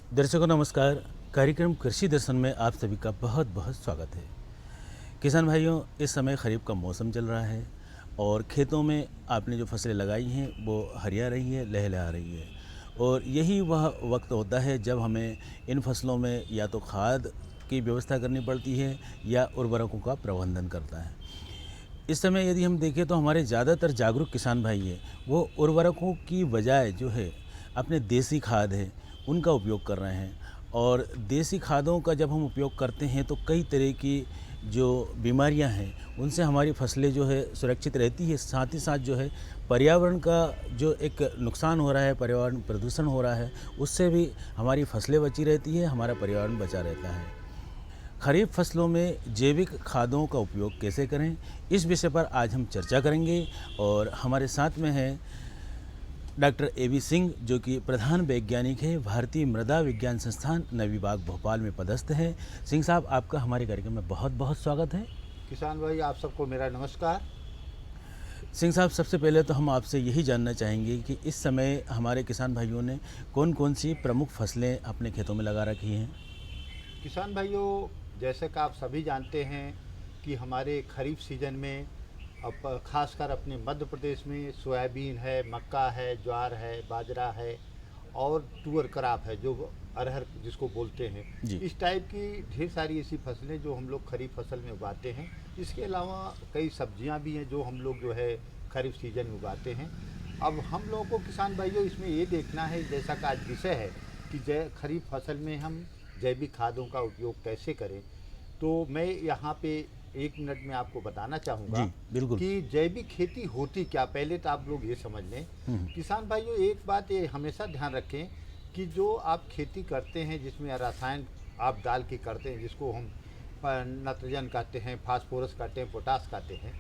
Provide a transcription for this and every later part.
दर्शकों नमस्कार। कार्यक्रम कृषि दर्शन में आप सभी का बहुत बहुत स्वागत है। किसान भाइयों, इस समय खरीफ का मौसम चल रहा है और खेतों में आपने जो फसलें लगाई हैं वो हरिया रही है, लहलहा रही है। और यही वह वक्त होता है जब हमें इन फसलों में या तो खाद की व्यवस्था करनी पड़ती है या उर्वरकों का प्रबंधन करता है। इस समय यदि हम देखें तो हमारे ज़्यादातर जागरूक किसान भाई हैं, वो उर्वरकों की बजाय जो है अपने देसी खाद है उनका उपयोग कर रहे हैं। और देसी खादों का जब हम उपयोग करते हैं तो कई तरह की जो बीमारियां हैं उनसे हमारी फसलें जो है सुरक्षित रहती है। साथ ही साथ जो है पर्यावरण का जो एक नुकसान हो रहा है, पर्यावरण प्रदूषण हो रहा है, उससे भी हमारी फसलें बची रहती है, हमारा पर्यावरण बचा रहता है। खरीफ फसलों में जैविक खादों का उपयोग कैसे करें, इस विषय पर आज हम चर्चा करेंगे। और हमारे साथ में हैं डॉक्टर ए.बी. सिंह, जो कि प्रधान वैज्ञानिक है, भारतीय मृदा विज्ञान संस्थान नवीबाग भोपाल में पदस्थ हैं। सिंह साहब, आपका हमारे कार्यक्रम में बहुत बहुत स्वागत है। किसान भाई, आप सबको मेरा नमस्कार। सिंह साहब, सबसे पहले तो हम आपसे यही जानना चाहेंगे कि इस समय हमारे किसान भाइयों ने कौन कौन सी प्रमुख फसलें अपने खेतों में लगा रखी हैं। किसान भाइयों, जैसे कि आप सभी जानते हैं कि हमारे खरीफ सीजन में अब खासकर अपने मध्य प्रदेश में सोयाबीन है, मक्का है, ज्वार है, बाजरा है और तुअर क्रॉप है, जो अरहर जिसको बोलते हैं। जी। इस टाइप की ढेर सारी ऐसी फसलें जो हम लोग खरीफ फसल में उगाते हैं। इसके अलावा कई सब्जियां भी हैं जो हम लोग जो है खरीफ सीजन में उगाते हैं। अब हम लोगों को किसान भाइयों इसमें ये देखना है, जैसा कि आज विषय है कि खरीफ फसल में हम जैविक खादों का उपयोग कैसे करें। तो मैं यहाँ पे 1 मिनट में आपको बताना चाहूँगा जी बिल्कुल। कि जैविक खेती होती क्या। पहले तो आप लोग ये समझ लें हम्म। किसान भाइयों, एक बात ये हमेशा ध्यान रखें कि जो आप खेती करते हैं जिसमें रसायन आप डाल के करते हैं, जिसको हम नाइट्रोजन कहते हैं, फास्फोरस कहते हैं, पोटास कहते हैं,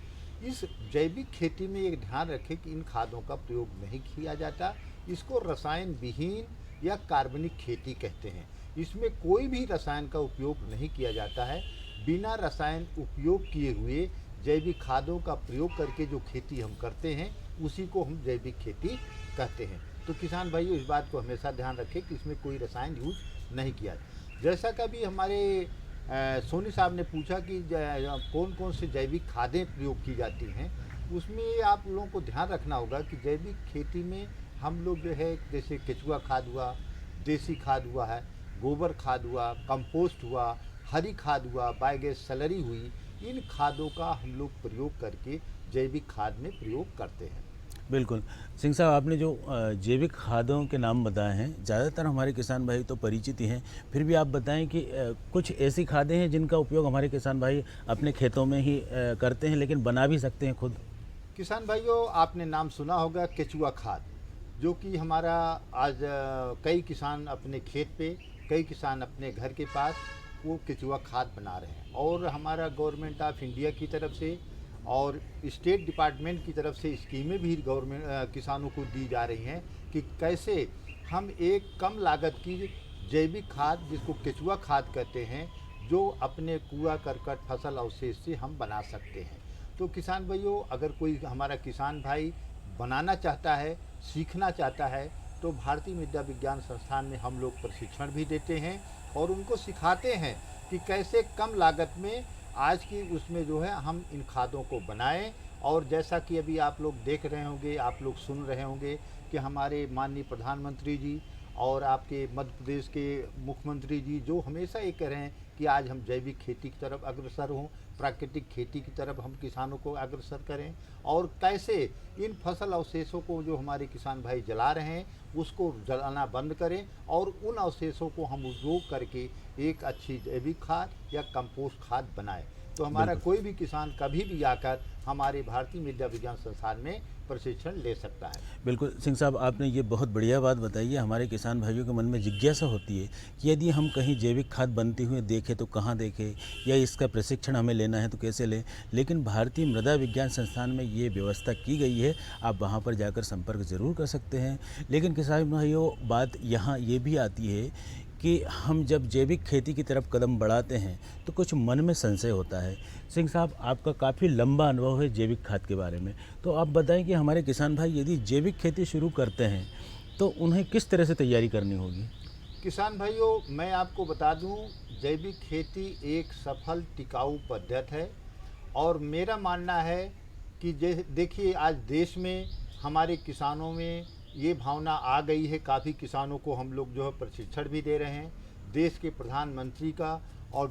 इस जैविक खेती में एक ध्यान रखें कि इन खादों का प्रयोग नहीं किया जाता। इसको रसायन विहीन या कार्बनिक खेती कहते हैं। इसमें कोई भी रसायन का उपयोग नहीं किया जाता है। बिना रसायन उपयोग किए हुए जैविक खादों का प्रयोग करके जो खेती हम करते हैं उसी को हम जैविक खेती कहते हैं। तो किसान भाइयों, इस बात को हमेशा ध्यान रखें कि इसमें कोई रसायन यूज नहीं किया। जैसा कभी हमारे सोनी साहब ने पूछा कि कौन कौन से जैविक खादें प्रयोग की जाती हैं, उसमें आप लोगों को ध्यान रखना होगा कि जैविक खेती में हम लोग जो है जैसे केचुआ खाद हुआ, देसी खाद हुआ है, गोबर खाद हुआ, कंपोस्ट हुआ, हरी खाद हुआ, बायोगैस स्लरी हुई, इन खादों का हम लोग प्रयोग करके जैविक खाद में प्रयोग करते हैं। बिल्कुल। सिंह साहब, आपने जो जैविक खादों के नाम बताए हैं, ज़्यादातर हमारे किसान भाई तो परिचित ही हैं। फिर भी आप बताएं कि कुछ ऐसी खादें हैं जिनका उपयोग हमारे किसान भाई अपने खेतों में ही करते हैं, लेकिन बना भी सकते हैं खुद। किसान भाइयों, आपने नाम सुना होगा केचुआ खाद, जो कि हमारा आज कई किसान अपने खेत पे, कई किसान अपने घर के पास वो केचुआ खाद बना रहे हैं। और हमारा गवर्नमेंट ऑफ इंडिया की तरफ से और स्टेट डिपार्टमेंट की तरफ से स्कीमें भी गवर्नमेंट किसानों को दी जा रही हैं कि कैसे हम एक कम लागत की जैविक खाद, जिसको केचुआ खाद कहते हैं, जो अपने कूड़ा करकट फसल अवशेष से हम बना सकते हैं। तो किसान भाइयों, अगर कोई हमारा किसान भाई बनाना चाहता है, सीखना चाहता है, तो भारतीय मृदा विज्ञान संस्थान में हम लोग प्रशिक्षण भी देते हैं और उनको सिखाते हैं कि कैसे कम लागत में आज की उसमें जो है हम इन खादों को बनाएं। और जैसा कि अभी आप लोग देख रहे होंगे, आप लोग सुन रहे होंगे कि हमारे माननीय प्रधानमंत्री जी और आपके मध्य प्रदेश के मुख्यमंत्री जी जो हमेशा ये कह रहे हैं कि आज हम जैविक खेती की तरफ अग्रसर हों, प्राकृतिक खेती की तरफ हम किसानों को अग्रसर करें, और कैसे इन फसल अवशेषों को जो हमारे किसान भाई जला रहे हैं उसको जलाना बंद करें और उन अवशेषों को हम उपयोग करके एक अच्छी जैविक खाद या कंपोस्ट खाद बनाएं। तो हमारा बिल्कुल। कोई भी किसान कभी भी आकर हमारे भारतीय मृदा विज्ञान संस्थान में प्रशिक्षण ले सकता है। बिल्कुल सिंह साहब, आपने ये बहुत बढ़िया बात बताई है। हमारे किसान भाइयों के मन में जिज्ञासा होती है कि यदि हम कहीं जैविक खाद बनती हुई देखें तो कहाँ देखें, या इसका प्रशिक्षण हमें लेना है तो कैसे लें। लेकिन भारतीय मृदा विज्ञान संस्थान में ये व्यवस्था की गई है, आप वहाँ पर जाकर संपर्क ज़रूर कर सकते हैं। लेकिन किसान भाइयों, बात यहाँ ये भी आती है कि हम जब जैविक खेती की तरफ कदम बढ़ाते हैं तो कुछ मन में संशय होता है। सिंह साहब, आपका काफ़ी लंबा अनुभव है जैविक खाद के बारे में, तो आप बताएं कि हमारे किसान भाई यदि जैविक खेती शुरू करते हैं तो उन्हें किस तरह से तैयारी करनी होगी। किसान भाइयों, मैं आपको बता दूं, जैविक खेती एक सफल टिकाऊ पद्धति है। और मेरा मानना है कि देखिए, आज देश में हमारे किसानों में ये भावना आ गई है। काफ़ी किसानों को हम लोग जो है प्रशिक्षण भी दे रहे हैं। देश के प्रधानमंत्री का और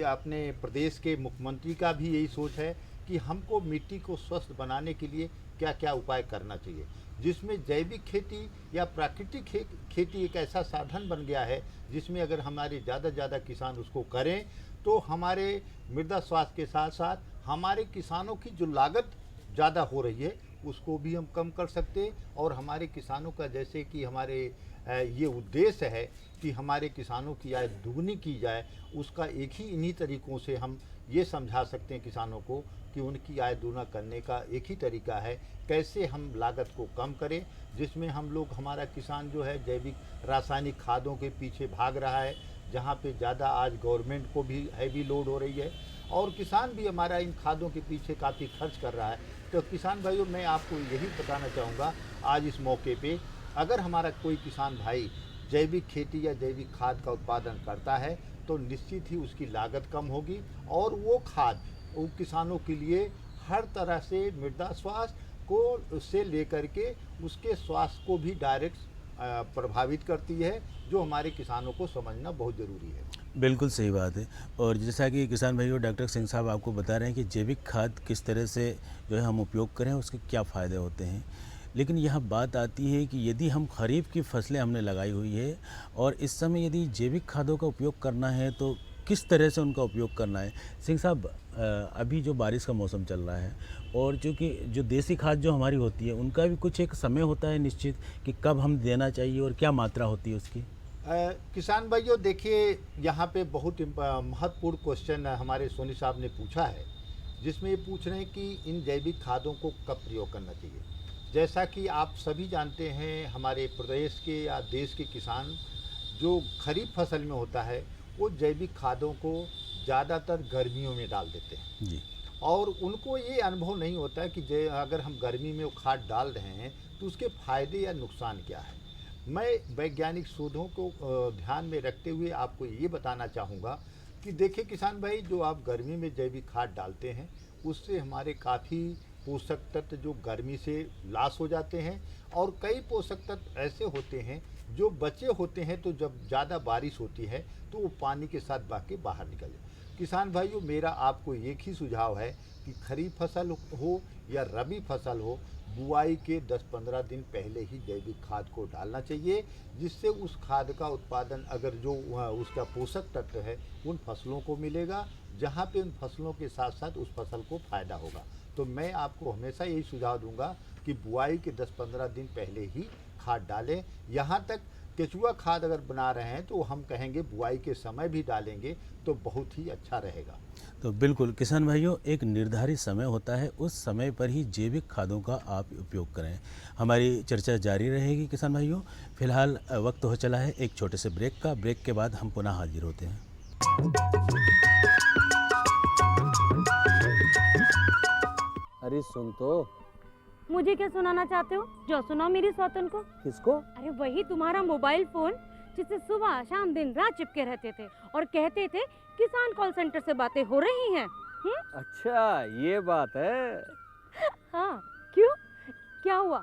अपने प्रदेश के मुख्यमंत्री का भी यही सोच है कि हमको मिट्टी को स्वस्थ बनाने के लिए क्या क्या उपाय करना चाहिए, जिसमें जैविक खेती या प्राकृतिक खेती एक ऐसा साधन बन गया है जिसमें अगर हमारे ज़्यादा से ज़्यादा किसान उसको करें तो हमारे मृदा स्वास्थ्य के साथ साथ हमारे किसानों की जो लागत ज़्यादा हो रही है उसको भी हम कम कर सकते हैं। और हमारे किसानों का, जैसे कि हमारे ये उद्देश्य है कि हमारे किसानों की आय दुगनी की जाए, उसका एक ही इन्हीं तरीक़ों से हम ये समझा सकते हैं किसानों को कि उनकी आय दोगुना करने का एक ही तरीका है, कैसे हम लागत को कम करें, जिसमें हम लोग, हमारा किसान जो है जैविक रासायनिक खादों के पीछे भाग रहा है, जहाँ पे ज़्यादा आज गवर्नमेंट को भी हैवी लोड हो रही है और किसान भी हमारा इन खादों के पीछे काफ़ी खर्च कर रहा है। तो किसान भाइयों, मैं आपको यही बताना चाहूँगा आज इस मौके पे, अगर हमारा कोई किसान भाई जैविक खेती या जैविक खाद का उत्पादन करता है तो निश्चित ही उसकी लागत कम होगी और वो खाद वो किसानों के लिए हर तरह से मृदा स्वास्थ्य को से लेकर के उसके स्वास्थ्य को भी डायरेक्ट प्रभावित करती है, जो हमारे किसानों को समझना बहुत ज़रूरी है। बिल्कुल सही बात है। और जैसा कि किसान भाइयों, डॉक्टर सिंह साहब आपको बता रहे हैं कि जैविक खाद किस तरह से जो है हम उपयोग करें, उसके क्या फ़ायदे होते हैं। लेकिन यह बात आती है कि यदि हम खरीफ की फसलें हमने लगाई हुई है और इस समय यदि जैविक खादों का उपयोग करना है तो किस तरह से उनका उपयोग करना है। सिंह साहब, अभी जो बारिश का मौसम चल रहा है और चूँकि जो देसी खाद जो हमारी होती है उनका भी कुछ एक समय होता है निश्चित कि कब हम देना चाहिए और क्या मात्रा होती है उसकी। किसान भाइयों, देखिए, यहाँ पे बहुत महत्वपूर्ण क्वेश्चन हमारे सोनी साहब ने पूछा है, जिसमें ये पूछ रहे हैं कि इन जैविक खादों को कब प्रयोग करना चाहिए। जैसा कि आप सभी जानते हैं, हमारे प्रदेश के या देश के किसान जो खरीफ फसल में होता है वो जैविक खादों को ज़्यादातर गर्मियों में डाल देते हैं जी। और उनको ये अनुभव नहीं होता है कि अगर हम गर्मी में वो खाद डाल रहे हैं तो उसके फ़ायदे या नुकसान क्या है। मैं वैज्ञानिक शोधों को ध्यान में रखते हुए आपको ये बताना चाहूँगा कि देखिए किसान भाई, जो आप गर्मी में जैविक खाद डालते हैं उससे हमारे काफ़ी पोषक तत्व जो गर्मी से लॉस हो जाते हैं और कई पोषक तत्व ऐसे होते हैं जो बचे होते हैं, तो जब ज़्यादा बारिश होती है तो वो पानी के साथ बह के बाहर निकल जाए। किसान भाइयों, मेरा आपको एक ही सुझाव है कि खरीफ फसल हो या रबी फसल हो, बुआई के 10-15 दिन पहले ही जैविक खाद को डालना चाहिए, जिससे उस खाद का उत्पादन, अगर जो उसका पोषक तत्व है उन फसलों को मिलेगा, जहाँ पे उन फसलों के साथ साथ उस फसल को फ़ायदा होगा। तो मैं आपको हमेशा यही सुझाव दूंगा कि बुआई के 10-15 दिन पहले ही खाद डालें। यहाँ तक केचुआ खाद अगर बना रहे हैं तो हम कहेंगे बुआई के समय भी डालेंगे तो बहुत ही अच्छा रहेगा। तो बिल्कुल किसान भाइयों, एक निर्धारित समय होता है, उस समय पर ही जैविक खादों का आप उपयोग करें। हमारी चर्चा जारी रहेगी किसान भाइयों। फिलहाल वक्त हो चला है एक छोटे से ब्रेक का। ब्रेक के बाद हम पुनः हाजिर होते हैं। अरे सुन तो। मुझे क्या सुनाना चाहते हो? जो सुनाओ मेरी सौतन को। किसको? अरे वही तुम्हारा मोबाइल फोन जिससे सुबह शाम दिन रात चिपके रहते थे और कहते थे किसान कॉल सेंटर से बातें हो रही हैं। अच्छा, ये बात है। हाँ, क्यों? क्या हुआ?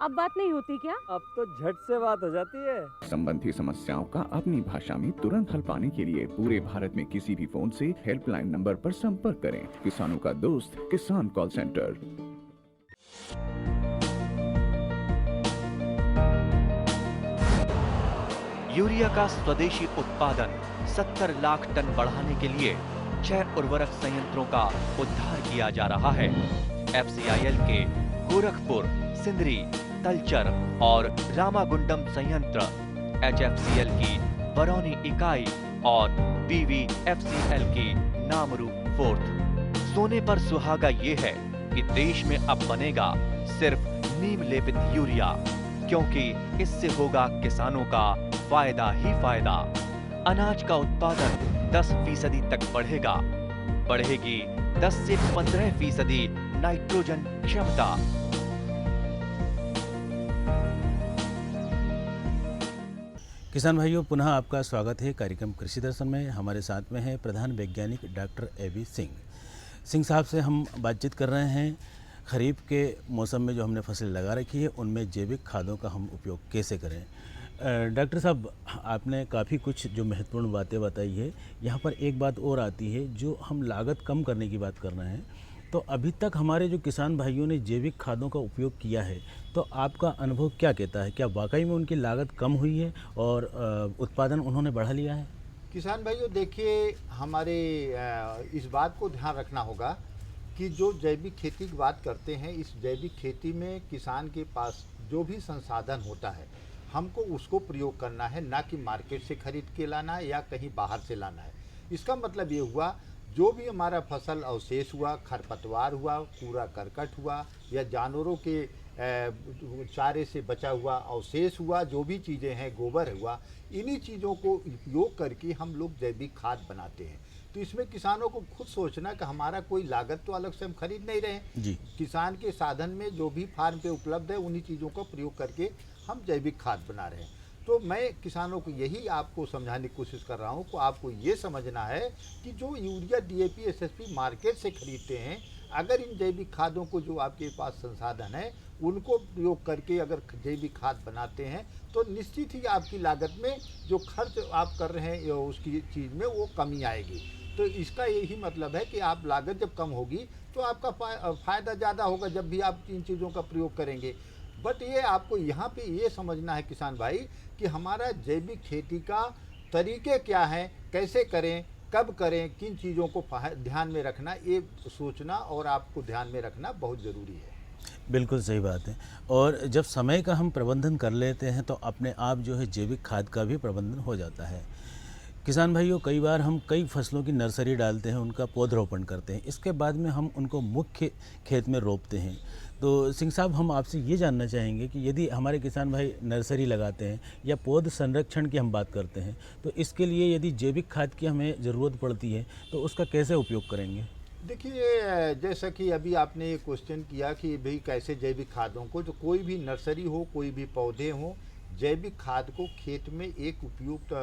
अब बात नहीं होती क्या? अब तो झट से बात हो जाती है। संबंधी समस्याओं का अपनी भाषा में तुरंत हल पाने के लिए पूरे भारत में किसी भी फोन से हेल्पलाइन नंबर पर संपर्क करें। किसानों का दोस्त किसान कॉल सेंटर। यूरिया का स्वदेशी उत्पादन 70 लाख टन बढ़ाने के लिए 6 उर्वरक संयंत्रों का उद्धार किया जा रहा है। FCIL के गोरखपुर, सिंदरी, तलचर और रामागुंडम संयंत्र, HFCL की बरौनी इकाई और BVFCL की नामरू फोर्थ। सोने पर सुहागा ये है कि देश में अब बनेगा सिर्फ नीम लेपित यूरिया, क्योंकि इससे होगा किसानों का फायदा ही फायदा। अनाज का उत्पादन 10% तक बढ़ेगा। बढ़ेगी 10 से 15% नाइट्रोजन क्षमता। किसान भाइयों, पुनः आपका स्वागत है कार्यक्रम कृषि दर्शन में। हमारे साथ में है प्रधान वैज्ञानिक डॉक्टर ए.बी. सिंह साहब से हम बातचीत कर रहे हैं। खरीफ के मौसम में जो हमने फसल लगा रखी है उनमें जैविक खादों का हम उपयोग कैसे करें। डॉक्टर साहब, आपने काफ़ी कुछ जो महत्वपूर्ण बातें बताई है। यहाँ पर एक बात और आती है, जो हम लागत कम करने की बात कर रहे हैं, तो अभी तक हमारे जो किसान भाइयों ने जैविक खादों का उपयोग किया है, तो आपका अनुभव क्या कहता है? क्या वाकई में उनकी लागत कम हुई है और उत्पादन उन्होंने बढ़ा लिया है? किसान भाइयों, देखिए, हमारे इस बात को ध्यान रखना होगा कि जो जैविक खेती की बात करते हैं, इस जैविक खेती में किसान के पास जो भी संसाधन होता है, हमको उसको प्रयोग करना है, ना कि मार्केट से खरीद के लाना है या कहीं बाहर से लाना है। इसका मतलब ये हुआ, जो भी हमारा फसल अवशेष हुआ, खरपतवार हुआ, कूड़ा करकट हुआ या जानवरों के चारे से बचा हुआ अवशेष हुआ, जो भी चीज़ें हैं, गोबर हुआ, इन्हीं चीज़ों को उपयोग करके हम लोग जैविक खाद बनाते हैं। तो इसमें किसानों को खुद सोचना कि हमारा कोई लागत तो अलग से हम खरीद नहीं रहे हैं जी। किसान के साधन में जो भी फार्म पे उपलब्ध है उन्हीं चीज़ों का प्रयोग करके हम जैविक खाद बना रहे हैं। तो मैं किसानों को यही आपको समझाने की कोशिश कर रहा हूँ कि आपको ये समझना है कि जो यूरिया, डीएपी, एसएसपी मार्केट से खरीदते हैं, अगर इन जैविक खादों को जो आपके पास संसाधन है उनको प्रयोग करके अगर जैविक खाद बनाते हैं तो निश्चित ही आपकी लागत में जो खर्च आप कर रहे हैं उसकी चीज़ में वो कमी आएगी। तो इसका यही मतलब है कि आप लागत जब कम होगी तो आपका फ़ायदा ज़्यादा होगा जब भी आप इन चीज़ों का प्रयोग करेंगे। बट ये आपको यहाँ पे ये समझना है किसान भाई कि हमारा जैविक खेती का तरीके क्या हैं, कैसे करें, कब करें, किन चीज़ों को ध्यान में रखना, ये सोचना और आपको ध्यान में रखना बहुत ज़रूरी है। बिल्कुल सही बात है। और जब समय का हम प्रबंधन कर लेते हैं तो अपने आप जो है जैविक खाद का भी प्रबंधन हो जाता है। किसान भाइयों, कई बार हम कई फसलों की नर्सरी डालते हैं, उनका पौधरोपण करते हैं, इसके बाद में हम उनको मुख्य खेत में रोपते हैं। तो सिंह साहब, हम आपसे ये जानना चाहेंगे कि यदि हमारे किसान भाई नर्सरी लगाते हैं या पौध संरक्षण की हम बात करते हैं, तो इसके लिए यदि जैविक खाद की हमें ज़रूरत पड़ती है तो उसका कैसे उपयोग करेंगे? देखिए, जैसा कि अभी आपने ये क्वेश्चन किया कि भाई कैसे जैविक खादों को, जो कोई भी नर्सरी हो, कोई भी पौधे हों, जैविक खाद को खेत में एक उपयुक्त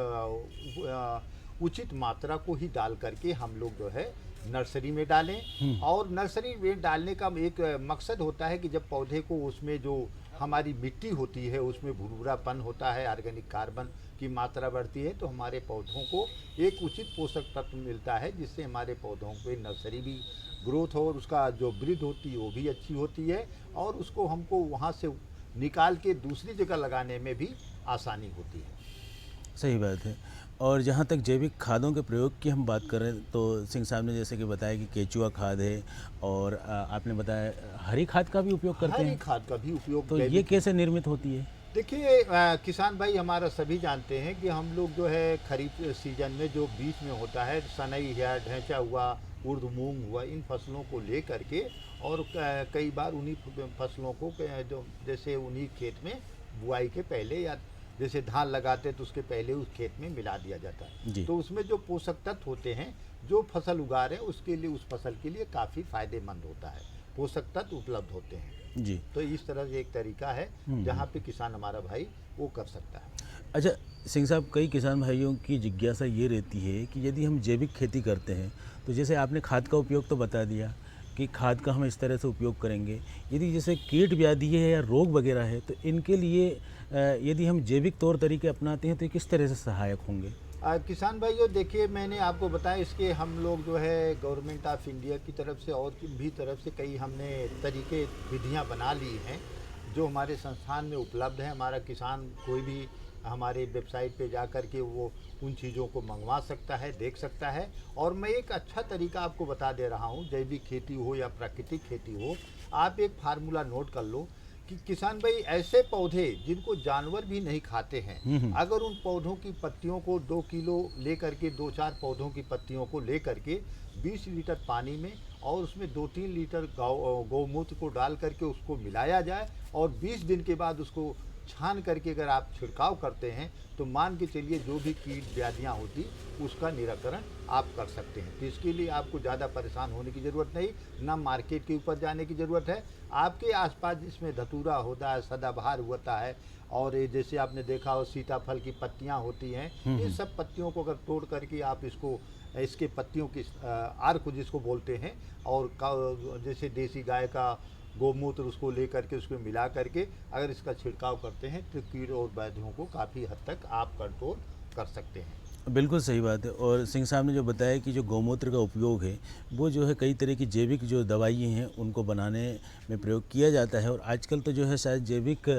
उचित मात्रा को ही डाल करके हम लोग जो है नर्सरी में डालें। और नर्सरी में डालने का एक मकसद होता है कि जब पौधे को, उसमें जो हमारी मिट्टी होती है उसमें भुरभुरापन होता है, ऑर्गेनिक कार्बन की मात्रा बढ़ती है, तो हमारे पौधों को एक उचित पोषक तत्व मिलता है, जिससे हमारे पौधों पे नर्सरी भी ग्रोथ हो और उसका जो वृद्धि होती है वो भी अच्छी होती है और उसको हमको वहाँ से निकाल के दूसरी जगह लगाने में भी आसानी होती है। सही बात है। और जहाँ तक जैविक खादों के प्रयोग की हम बात करें तो सिंह साहब ने जैसे कि बताया कि केचुआ खाद है और आपने बताया हरी खाद का भी उपयोग करते हरी हैं। खाद का भी उपयोग तो ये कैसे निर्मित होती है? देखिए, किसान भाई हमारा सभी जानते हैं कि हम लोग जो है खरीफ सीजन में जो बीच में होता है, सनई है, ढैंचा हुआ, उर्द मूंग हुआ, इन फसलों को ले करके और कई बार उन्हीं फसलों को जो जैसे उन्हीं खेत में बुआई के पहले या जैसे धान लगाते तो उसके पहले उस खेत में मिला दिया जाता है। तो उसमें जो पोषक तत्व होते हैं, जो फसल उगा रहे हैं उसके लिए, उस फसल के लिए काफ़ी फायदेमंद होता है, पोषक तत्व उपलब्ध होते हैं जी। तो इस तरह से एक तरीका है जहाँ पे किसान हमारा भाई वो कर सकता है। अच्छा सिंह साहब, कई किसान भाइयों की जिज्ञासा ये रहती है कि यदि हम जैविक खेती करते हैं तो जैसे आपने खाद का उपयोग तो बता दिया कि खाद का हम इस तरह से उपयोग करेंगे, यदि जैसे कीट व्याधि है या रोग वगैरह है तो इनके लिए यदि हम जैविक तौर तरीके अपनाते हैं तो ये किस तरह से सहायक होंगे? किसान भाइयों, देखिए, मैंने आपको बताया, इसके हम लोग जो है गवर्नमेंट ऑफ इंडिया की तरफ से और भी तरफ से कई हमने तरीके, विधियां बना ली हैं जो हमारे संस्थान में उपलब्ध है। हमारा किसान कोई भी हमारे वेबसाइट पे जा कर के वो उन चीज़ों को मंगवा सकता है, देख सकता है। और मैं एक अच्छा तरीका आपको बता दे रहा हूँ, जैविक खेती हो या प्राकृतिक खेती हो, आप एक फार्मूला नोट कर लो कि किसान भाई ऐसे पौधे जिनको जानवर भी नहीं खाते हैं, अगर उन पौधों की पत्तियों को 2 किलो ले करके, 2-4 पौधों की पत्तियों को ले करके 20 लीटर पानी में और उसमें 2-3 लीटर गौमूत्र को डाल करके उसको मिलाया जाए और 20 दिन के बाद उसको छान करके अगर आप छिड़काव करते हैं तो मान के चलिए जो भी कीट व्याधियाँ होती उसका निराकरण आप कर सकते हैं। तो इसके लिए आपको ज़्यादा परेशान होने की ज़रूरत नहीं, ना मार्केट के ऊपर जाने की ज़रूरत है। आपके आसपास जिसमें धतूरा होता है, सदाबहार होता है, और ये जैसे आपने देखा हो सीताफल की पत्तियाँ होती हैं, इन सब पत्तियों को अगर तोड़ करके आप इसके पत्तियों की अर्क जिसको बोलते हैं, और जैसे देसी गाय का गोमूत्र उसको ले करके उसमें मिला करके अगर इसका छिड़काव करते हैं तो कीड़े और व्याधियों को काफ़ी हद तक आप कंट्रोल कर सकते हैं। बिल्कुल सही बात है। और सिंह साहब ने जो बताया कि जो गौमूत्र का उपयोग है वो जो है कई तरह की जैविक जो दवाइयाँ हैं उनको बनाने में प्रयोग किया जाता है। और आजकल तो जो है शायद जैविक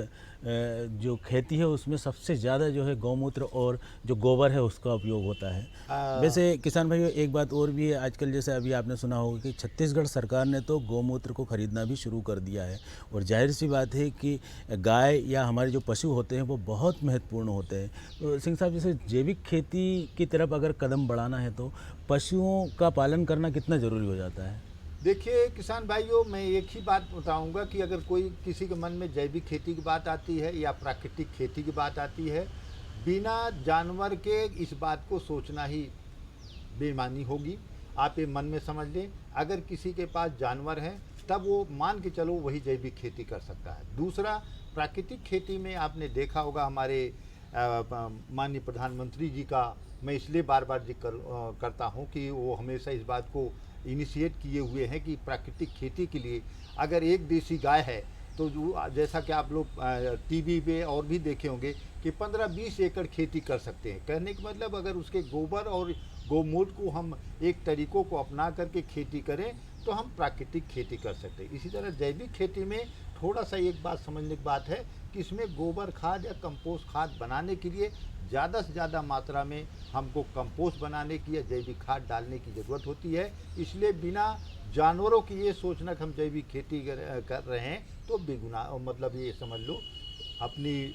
जो खेती है उसमें सबसे ज़्यादा जो है गौमूत्र और जो गोबर है उसका उपयोग होता है। वैसे किसान भाइयों एक बात और भी है, आजकल जैसे अभी आपने सुना होगा कि छत्तीसगढ़ सरकार ने तो गौमूत्र को खरीदना भी शुरू कर दिया है। और जाहिर सी बात है कि गाय या हमारे जो पशु होते हैं वो बहुत महत्वपूर्ण होते हैं। तो सिंह साहब जैसे जैविक खेती की तरफ अगर कदम बढ़ाना है तो पशुओं का पालन करना कितना ज़रूरी हो जाता है? देखिए किसान भाइयों, मैं एक ही बात बताऊंगा कि अगर कोई किसी के मन में जैविक खेती की बात आती है या प्राकृतिक खेती की बात आती है, बिना जानवर के इस बात को सोचना ही बेईमानी होगी। आप ये मन में समझ लें, अगर किसी के पास जानवर हैं तब वो मान के चलो वही जैविक खेती कर सकता है। दूसरा, प्राकृतिक खेती में आपने देखा होगा हमारे माननीय प्रधानमंत्री जी का मैं इसलिए बार बार जिक्र करता हूँ कि वो हमेशा इस बात को इनिशिएट किए हुए हैं कि प्राकृतिक खेती के लिए अगर एक देसी गाय है तो जो जैसा कि आप लोग टीवी पे और भी देखे होंगे कि 15-20 एकड़ खेती कर सकते हैं। कहने का मतलब अगर उसके गोबर और गौमूत्र को हम एक तरीकों को अपना करके खेती करें तो हम प्राकृतिक खेती कर सकते हैं। इसी तरह जैविक खेती में थोड़ा सा एक बात समझने की बात है कि इसमें गोबर खाद या कंपोस्ट खाद बनाने के लिए ज़्यादा से ज़्यादा मात्रा में हमको कंपोस्ट बनाने की या जैविक खाद डालने की ज़रूरत होती है। इसलिए बिना जानवरों की ये सोचना कि हम जैविक खेती कर रहे हैं तो बेगुनाह, मतलब ये समझ लो अपनी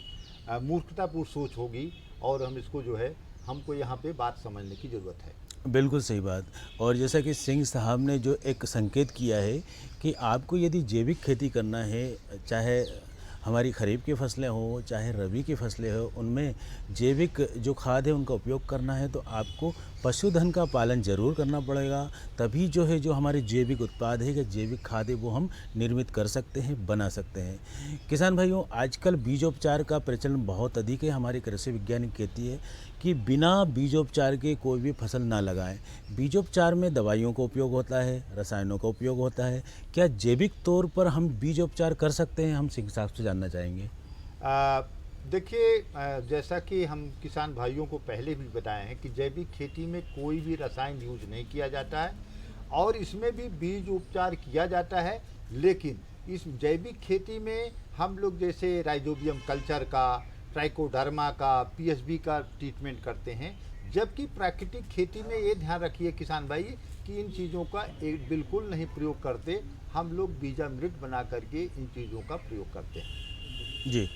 मूर्खतापूर्ण सोच होगी, और हम इसको जो है हमको यहाँ पे बात समझने की ज़रूरत है। बिल्कुल सही बात। और जैसा कि सिंह साहब ने जो एक संकेत किया है कि आपको यदि जैविक खेती करना है, चाहे हमारी खरीफ की फसलें हो चाहे रबी की फसलें हो, उनमें जैविक जो खाद है उनका उपयोग करना है तो आपको पशुधन का पालन ज़रूर करना पड़ेगा। तभी जो है जो हमारे जैविक उत्पाद है या जैविक खाद है वो हम निर्मित कर सकते हैं, बना सकते हैं। किसान भाइयों, आजकल बीजोपचार का प्रचलन बहुत अधिक है। हमारे कृषि वैज्ञानिक कहती है कि बिना बीजोपचार के कोई भी फसल ना लगाएं। बीजोपचार में दवाइयों का उपयोग होता है, रसायनों का उपयोग होता है। क्या जैविक तौर पर हम बीजोपचार कर सकते हैं? हम सिंह साहब से जानना चाहेंगे। देखिए, जैसा कि हम किसान भाइयों को पहले भी बताए हैं कि जैविक खेती में कोई भी रसायन यूज नहीं किया जाता है और इसमें भी बीज उपचार किया जाता है। लेकिन इस जैविक खेती में हम लोग जैसे राइजोबियम कल्चर का, ट्राइकोडर्मा का, पीएसबी का ट्रीटमेंट करते हैं, जबकि प्राकृतिक खेती में ये ध्यान रखिए किसान भाई कि इन चीज़ों का एक बिल्कुल नहीं प्रयोग करते। हम लोग बीजामृत बना करके इन चीज़ों का प्रयोग करते हैं। जी,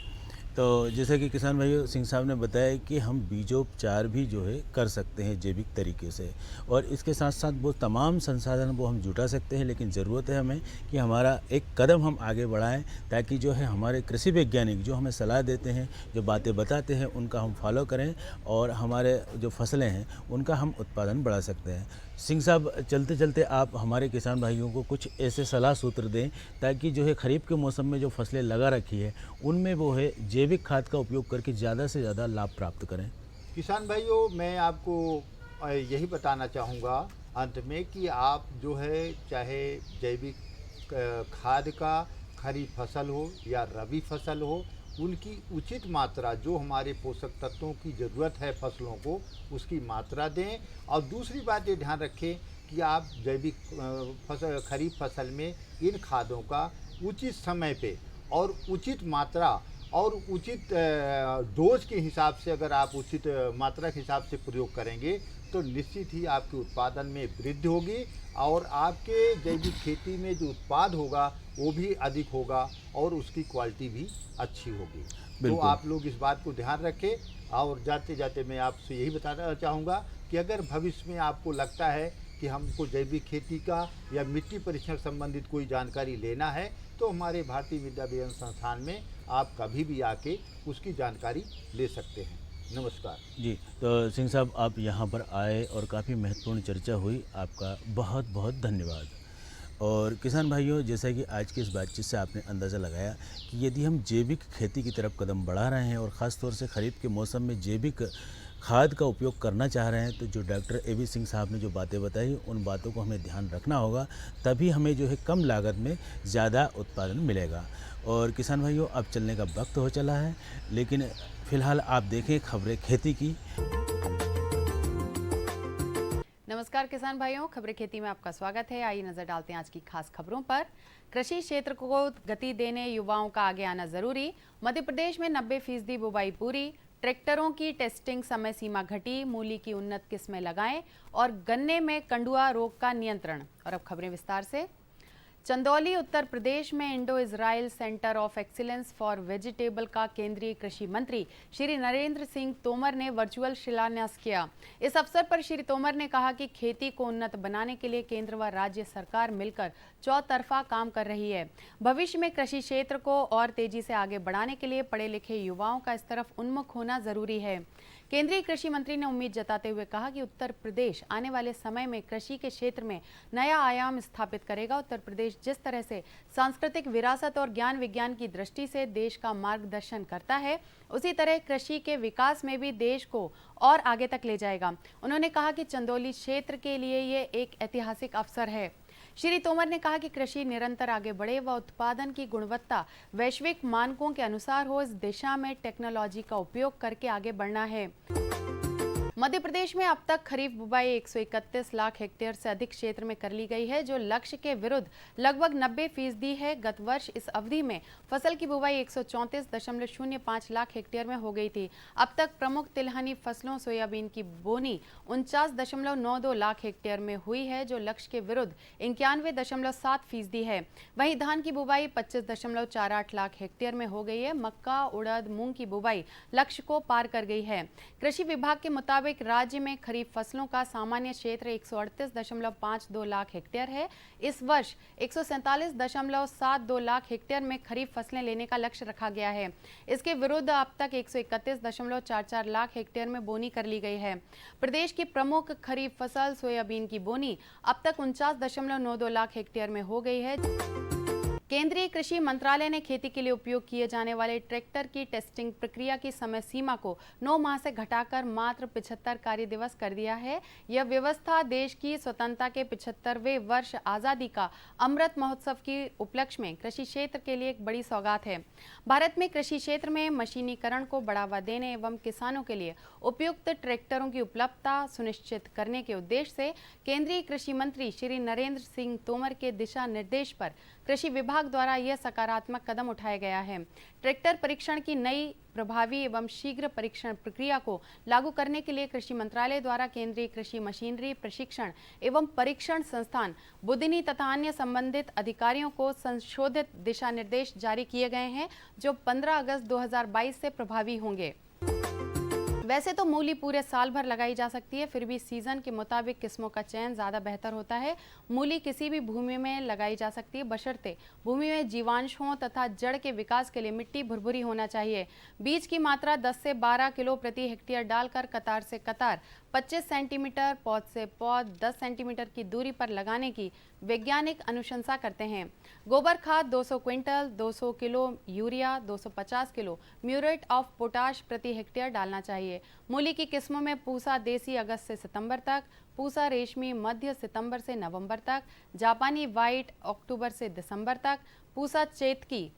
तो जैसे कि किसान भाइयों सिंह साहब ने बताया कि हम बीजोपचार भी जो है कर सकते हैं जैविक तरीके से, और इसके साथ साथ वो तमाम संसाधन वो हम जुटा सकते हैं। लेकिन ज़रूरत है हमें कि हमारा एक कदम हम आगे बढ़ाएं ताकि जो है हमारे कृषि वैज्ञानिक जो हमें सलाह देते हैं, जो बातें बताते हैं, उनका हम फॉलो करें और हमारे जो फसलें हैं उनका हम उत्पादन बढ़ा सकते हैं। सिंह साहब, चलते चलते आप हमारे किसान भाइयों को कुछ ऐसे सलाह सूत्र दें ताकि जो है खरीफ के मौसम में जो फसलें लगा रखी है उनमें वो है जैविक खाद का उपयोग करके ज़्यादा से ज़्यादा लाभ प्राप्त करें। किसान भाइयों, मैं आपको यही बताना चाहूँगा अंत में कि आप जो है चाहे जैविक खाद का खरीफ फसल हो या रबी फसल हो, उनकी उचित मात्रा जो हमारे पोषक तत्वों की ज़रूरत है फसलों को, उसकी मात्रा दें। और दूसरी बात ये ध्यान रखें कि आप जैविक खरीफ फसल में इन खादों का उचित समय पे और उचित मात्रा और उचित डोज के हिसाब से अगर आप उचित मात्रा के हिसाब से प्रयोग करेंगे तो निश्चित ही आपके उत्पादन में वृद्धि होगी और आपके जैविक खेती में जो उत्पाद होगा वो भी अधिक होगा और उसकी क्वालिटी भी अच्छी होगी। तो आप लोग इस बात को ध्यान रखें। और जाते जाते मैं आपसे यही बताना चाहूँगा कि अगर भविष्य में आपको लगता है कि हमको जैविक खेती का या मिट्टी परीक्षण संबंधित कोई जानकारी लेना है तो हमारे भारतीय विद्या विज्ञान संस्थान में आप कभी भी आके उसकी जानकारी ले सकते हैं। नमस्कार जी। तो सिंह साहब, आप यहाँ पर आए और काफ़ी महत्वपूर्ण चर्चा हुई, आपका बहुत बहुत धन्यवाद। और किसान भाइयों, जैसा कि आज की इस बातचीत से आपने अंदाज़ा लगाया कि यदि हम जैविक खेती की तरफ कदम बढ़ा रहे हैं और ख़ास तौर से खरीफ के मौसम में जैविक खाद का उपयोग करना चाह रहे हैं, तो जो डॉक्टर ए.वी. सिंह साहब ने जो बातें बताई, उन बातों को हमें ध्यान रखना होगा, तभी हमें जो है कम लागत में ज़्यादा उत्पादन मिलेगा। और किसान भाइयों, अब चलने का वक्त हो चला है, लेकिन फ़िलहाल आप देखें खबरें खेती की। नमस्कार किसान भाइयों, खबरें खेती में आपका स्वागत है। आइए नजर डालते हैं आज की खास खबरों पर। कृषि क्षेत्र को गति देने युवाओं का आगे आना जरूरी। मध्य प्रदेश में 90% बुवाई पूरी। ट्रैक्टरों की टेस्टिंग समय सीमा घटी। मूली की उन्नत किस्में लगाएं और गन्ने में कंडुआ रोग का नियंत्रण। और अब खबरें विस्तार से। चंदौली उत्तर प्रदेश में Indo Israel centre of excellence for vegetable का केंद्रीय कृषि मंत्री श्री नरेंद्र सिंह तोमर ने वर्चुअल शिलान्यास किया। इस अवसर पर श्री तोमर ने कहा कि खेती को उन्नत बनाने के लिए केंद्र व राज्य सरकार मिलकर चौतरफा काम कर रही है। भविष्य में कृषि क्षेत्र को और तेजी से आगे बढ़ाने के लिए पढ़े लिखे युवाओं का इस तरफ उन्मुख होना जरूरी है। केंद्रीय कृषि मंत्री ने उम्मीद जताते हुए कहा कि उत्तर प्रदेश आने वाले समय में कृषि के क्षेत्र में नया आयाम स्थापित करेगा। उत्तर प्रदेश जिस तरह से सांस्कृतिक विरासत और ज्ञान विज्ञान की दृष्टि से देश का मार्गदर्शन करता है, उसी तरह कृषि के विकास में भी देश को और आगे तक ले जाएगा। उन्होंने कहा कि चंदौली क्षेत्र के लिए ये एक ऐतिहासिक अवसर है। श्री तोमर ने कहा कि कृषि निरंतर आगे बढ़े व उत्पादन की गुणवत्ता वैश्विक मानकों के अनुसार हो, इस दिशा में टेक्नोलॉजी का उपयोग करके आगे बढ़ना है। मध्य प्रदेश में अब तक खरीफ बुवाई 131 लाख हेक्टेयर से अधिक क्षेत्र में कर ली गई है, जो लक्ष्य के विरुद्ध लगभग 90% है। गत वर्ष इस अवधि में फसल की बुवाई 134.05 लाख हेक्टेयर में हो गई थी। अब तक प्रमुख तिलहनी फसलों सोयाबीन की बोनी 49.92 लाख हेक्टेयर में हुई है, जो लक्ष्य के विरुद्ध 91.7% है। वहीं धान की बुवाई 25.48 लाख हेक्टेयर में हो गई है। मक्का, उड़द, मूंग की बुवाई लक्ष्य को पार कर गई है। कृषि विभाग के मुताबिक राज्य में खरीफ फसलों का सामान्य क्षेत्र 138.52 लाख हेक्टेयर है। इस वर्ष 147.72 लाख हेक्टेयर में खरीफ फसलें लेने का लक्ष्य रखा गया है। इसके विरुद्ध अब तक 131.44 लाख हेक्टेयर में बोनी कर ली गई है। प्रदेश की प्रमुख खरीफ फसल सोयाबीन की बोनी अब तक 49.92 लाख हेक्टेयर में हो गई है। केंद्रीय कृषि मंत्रालय ने खेती के लिए उपयोग किए जाने वाले ट्रैक्टर की टेस्टिंग प्रक्रिया की समय सीमा को 9 माह से घटाकर मात्र 75 कार्य दिवस कर दिया है। यह व्यवस्था देश की स्वतंत्रता के 75वें वर्ष आज़ादी का अमृत महोत्सव के उपलक्ष्य में कृषि क्षेत्र के लिए एक बड़ी सौगात है। भारत में कृषि क्षेत्र में मशीनीकरण को बढ़ावा देने एवं किसानों के लिए उपयुक्त ट्रैक्टरों की उपलब्धता सुनिश्चित करने के उद्देश्य से केंद्रीय कृषि मंत्री श्री नरेंद्र सिंह तोमर के दिशा निर्देश पर कृषि विभाग द्वारा यह सकारात्मक कदम उठाया गया है। ट्रैक्टर परीक्षण की नई प्रभावी एवं शीघ्र परीक्षण प्रक्रिया को लागू करने के लिए कृषि मंत्रालय द्वारा केंद्रीय कृषि मशीनरी प्रशिक्षण एवं परीक्षण संस्थान बुदनी तथा अन्य संबंधित अधिकारियों को संशोधित दिशा निर्देश जारी किए गए हैं, जो 15 अगस्त 2022 से प्रभावी होंगे। वैसे तो मूली पूरे साल भर लगाई जा सकती है, फिर भी सीजन के मुताबिक किस्मों का चयन ज़्यादा बेहतर होता है। मूली किसी भी भूमि में लगाई जा सकती है, बशर्ते भूमि में जीवांश हों तथा जड़ के विकास के लिए मिट्टी भुरभुरी होना चाहिए। बीज की मात्रा 10 से 12 किलो प्रति हेक्टेयर डालकर कतार से कतार 25 सेंटीमीटर, पौध से पौध 10 सेंटीमीटर की दूरी पर लगाने की वैज्ञानिक अनुशंसा करते हैं। गोबर खाद 200 quintal, 200 kilo urea, 250 kilo muriate of potash प्रति हेक्टेयर डालना चाहिए। मूली की किस्मों में पूसा देसी अगस्त से सितंबर तक, पूसा रेशमी मध्य सितंबर से नवंबर तक, जापानी वाइट अक्टूबर से दिसंबर तक, पूसा चेतकी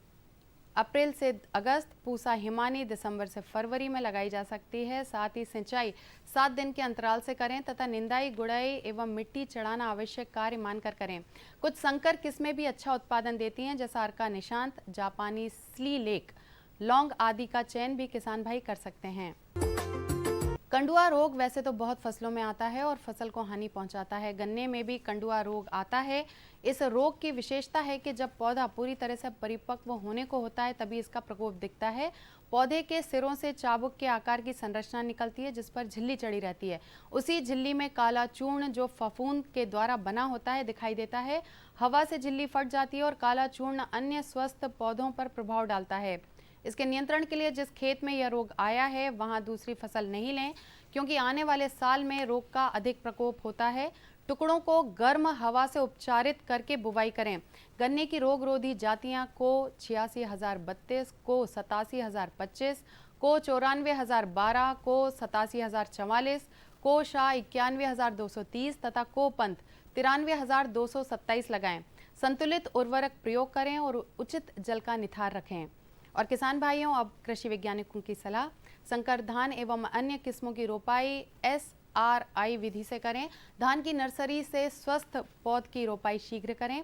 अप्रैल से अगस्त, पूसा हिमानी दिसंबर से फरवरी में लगाई जा सकती है। साथ ही सिंचाई 7 दिन के अंतराल से करें तथा निंदाई, गुड़ाई एवं मिट्टी चढ़ाना आवश्यक कार्य मानकर करें। कुछ संकर किस्में भी अच्छा उत्पादन देती हैं, जैसा अर्का निशांत, जापानी स्ली लेक, लौंग आदि का चयन भी किसान भाई कर सकते हैं। कंडुआ रोग वैसे तो बहुत फसलों में आता है और फसल को हानि पहुंचाता है। गन्ने में भी कंडुआ रोग आता है। इस रोग की विशेषता है कि जब पौधा पूरी तरह से परिपक्व होने को होता है तभी इसका प्रकोप दिखता है। पौधे के सिरों से चाबुक के आकार की संरचना निकलती है जिस पर झिल्ली चढ़ी रहती है। उसी झिल्ली में काला चूर्ण जो फफूंद के द्वारा बना होता है दिखाई देता है। हवा से झिल्ली फट जाती है और काला चूर्ण अन्य स्वस्थ पौधों पर प्रभाव डालता है। इसके नियंत्रण के लिए जिस खेत में यह रोग आया है वहां दूसरी फसल नहीं लें, क्योंकि आने वाले साल में रोग का अधिक प्रकोप होता है। टुकड़ों को गर्म हवा से उपचारित करके बुवाई करें। गन्ने की रोग रोधी जातियां को 86,032, को 87,025, को 94,012, को 87,044, को शाह 91,230 तथा को पंत 93,227 लगाएं। संतुलित उर्वरक प्रयोग करें और उचित जल का निथार रखें। और किसान भाइयों, अब कृषि वैज्ञानिकों की सलाह। संकर धान एवं अन्य किस्मों की रोपाई SRI विधि से करें। धान की नर्सरी से स्वस्थ पौध की रोपाई शीघ्र करें।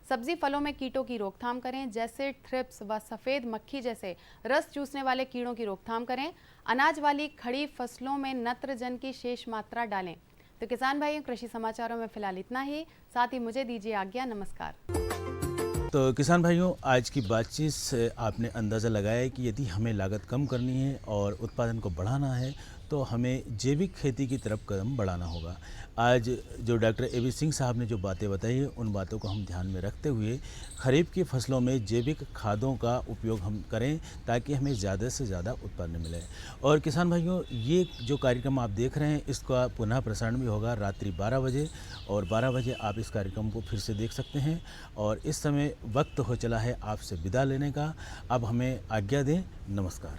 सब्जी फलों में कीटों की रोकथाम करें, जैसे थ्रिप्स व सफ़ेद मक्खी जैसे रस चूसने वाले कीड़ों की रोकथाम करें। अनाज वाली खड़ी फसलों में नत्रजन की शेष मात्रा डालें। तो किसान भाइयों, कृषि समाचारों में फिलहाल इतना ही। साथ ही मुझे दीजिए आज्ञा। नमस्कार। तो किसान भाइयों, आज की बातचीत से आपने अंदाज़ा लगाया कि यदि हमें लागत कम करनी है और उत्पादन को बढ़ाना है तो हमें जैविक खेती की तरफ कदम बढ़ाना होगा। आज जो डॉक्टर AB सिंह साहब ने जो बातें बताई हैं, उन बातों को हम ध्यान में रखते हुए खरीफ की फसलों में जैविक खादों का उपयोग हम करें ताकि हमें ज़्यादा से ज़्यादा उत्पादन मिले। और किसान भाइयों, ये जो कार्यक्रम आप देख रहे हैं इसका पुनः प्रसारण भी होगा रात्रि 12 बजे, और 12 बजे आप इस कार्यक्रम को फिर से देख सकते हैं। और इस समय वक्त हो चला है आपसे विदा लेने का। अब हमें आज्ञा दें। नमस्कार।